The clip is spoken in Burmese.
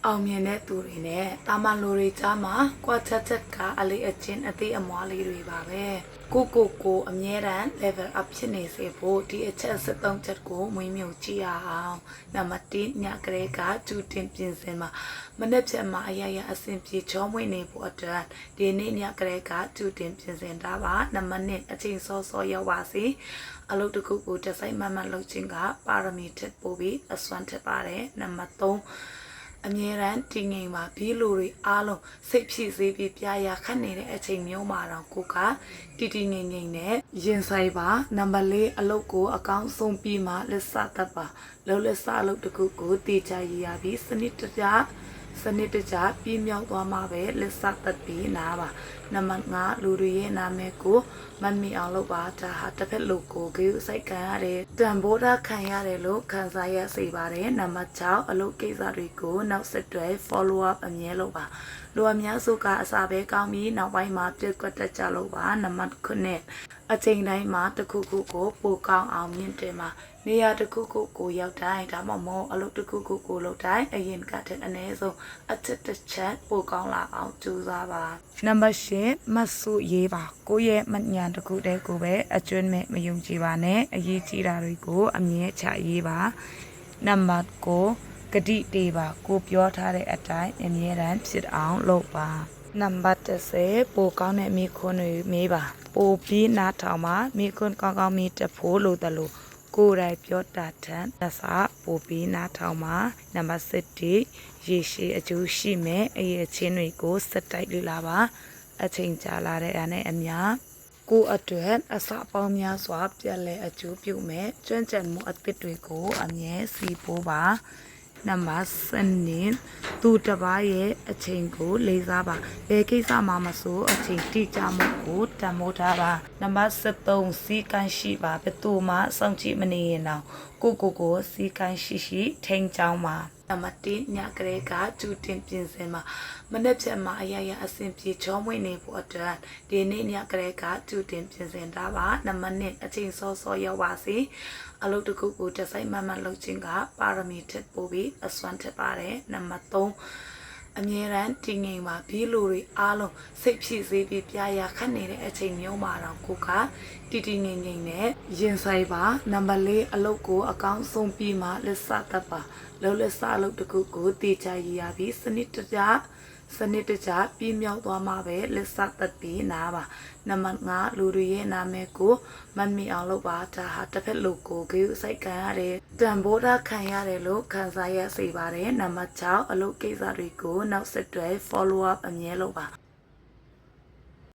အောင်မြင်တဲ့သူတွေနဲ့တာမန်လူတွေကြားမှာကွာချက်ချက်ကအလေးအကျဉ်အသေးအမွားလေးတွေပါပဲကိုအမြဲတမ်း level up ဖြစ်နေစေဖို့ဒီအချက်73ချက်ကိုမွေးမြူကြည့်ရအောင်နံပါတ်1ညကလေးကကျူတင်ပြင်စင်မှာမနေ့ဖြတ်မှာအရအဆင်ပြေချောမွေ့နေဖို့အတွက်ဒီနေ့ညကလေးကကျူတင်ပြင်စင်တာပါနံပါတ်2အချိန်စောစောရောက်ပါစီအလုပ်တစ်ခုကိုတစ်စိုက်မှန်မှန်လုပ်ခြင်းကပါရမီထက်ပိုပြီးအစွမ်းထက်ပါတယ်နံပါတ်3အမြဲတမ်းတည်ငြိမ်ပါဘီလူတွေအားလုံးစိတ်ဖြစ်စေပြီးပြရာခတ်နေတဲ့အချိန်မျိုးမှာတော့ကိုကတည်ငြိမ်နဲ့ရင်ဆိုင်ပါနံပါတ်4အလုပ်ကိုအကောင်းဆုံးပြီးမှလက်စတတ်ပါလုံးလက်စအလုပ်တစ်ခုကိုတည်ချရရပြီးစနစ်တကျပြီးမြောက်သွားမှာပဲလက်စတတ်ပြီးနားပါနံပါတ်5လူတွေရဲ့နာမည်ကိုမမီအောင်လုပ်ပါဒါဟာတစ်ဖက်လူကိုဂရုစိုက်ခံရတယ်တန်ဖိုးထားခံရတယ်လို့ခံစားရစေပါတယ်နံပါတ်6အလုပ်ကိစ္စတွေကိုနောက်ဆက်တွဲ follow up အမြဲလုပ်ပါလူအများစုကအစာပဲကောင်းပြီးနောက်ပိုင်းမှာပြတ်ကွက်တတ်ကြလို့ပါနံပါတ်9အချိန်တိုင်းမှာတစ်ခုခုကိုပိုကောင်းအောင်မြင့်တင်ပါနေရာတစ်ခုခုကိုရောက်တိုင်းဒါမှမဟုတ်အလုပ်တစ်ခုခုကိုလုပ်တိုင်းအရင်ကတည်းကအနည်းဆုံးအချက်တစ်ချက်ပိုကောင်းလာအောင်ကြိုးစားပါနံပါတ်10မဆုရေးပါကိုယ့်ရဲ့မညာတစ်ခုတည်းကိုပဲအကျွမ်းမဲ့မယုံကြည်ပါနဲ့အရေးကြီးတာတွေကိုအမြဲချရေးပါနံပါတ်9ဂတိတေးပါကိုပြောထားတဲ့အတိုင်းအမြဲတမ်းဖြစ်အောင်လုပ်ပါနံပါတ်10ပိုကောင်းတဲ့မိခွန်းတွေမေးပါပိုပြီးနားထောင်ပါမိခွန်းကောင်းကောင်းမိတဖို့လို့တလို့ကိုယ်တိုင်ပြောတာထက်သက်စာပိုပြီးနားထောင်ပါနံပါတ်7ရေရှည်အကျိုးရှိမဲ့အရေးချင်းတွေကိုစက်တိုက်လေ့လာပါအချိန်ကြာလာတဲ့အားနဲ့အများကိုအတွက်အစပေါင်းများစွာပြက်လဲအကျိုးပြုမဲ့ကျွမ်းကျင်မှုအသစ်တွေကိုအမြဲစီပိုးပါနံပါတ်7သူတစ်ပါးရဲ့အချိန်ကိုလေးစားပါဘယ်ကိစ္စမှမဆိုအချိန်တိကျမှုကိုတန်ဖိုးထားပါနံပါတ်73စီကန်းရှိပါဘယ်သူမှစောင့်ကြည့်မနေရင်တော့ကိုစီကန်းရှိထိန်ချောင်းပါနံပါတ်1ညကလေးကကျူတင်ပြင်စင်မှာမနေ့ဖြတ်မှာအရအဆင်ပြေချောမွေ့နေဖို့အတွက်ဒီနေ့ညကလေးကကျူတင်ပြင်စင်တာပါနံပါတ်2အချိန်စောစောရောက်ပါစီအလုပ်တစ်ခုကိုတစ်စိုက်မှန်မှန်လုပ်ခြင်းကပါရမီထက်ပိုပြီးအစွမ်းထက်ပါတယ်နံပါတ်3အမြဲတမ်းတည်ငြိမ်ပါဘီလူတွေအားလုံးစိတ်ဖြစ်စေပြီးပြရာခတ်နေတဲ့အချိန်မျိုးမှာတော့ကိုကတည်ငြိမ်နဲ့ရင်ဆိုင်ပါနံပါတ်4အလုပ်ကိုအကောင်းဆုံးပြီးမှလက်စတတ်ပါလုံးလက်စအလုပ်တစ်ခုကိုတည်ချရရပြီးစနစ်တကျပြီးမြောက်သွားမှာပဲလက်စတတ်ပြီးနားပါနံပါတ်5လူတွေရဲ့နာမည်ကိုမမီအောင်လုပ်ပါဒါဟာတစ်ဖက်လူကိုဂရုစိုက်ခံရတယ်တန်ဖိုးထားခံရတယ်လို့ခံစားရစေပါတယ်နံပါတ်6အလုပ်ကိစ္စတွေကိုနောက်ဆက်တွဲ follow up အမြဲလုပ်ပါ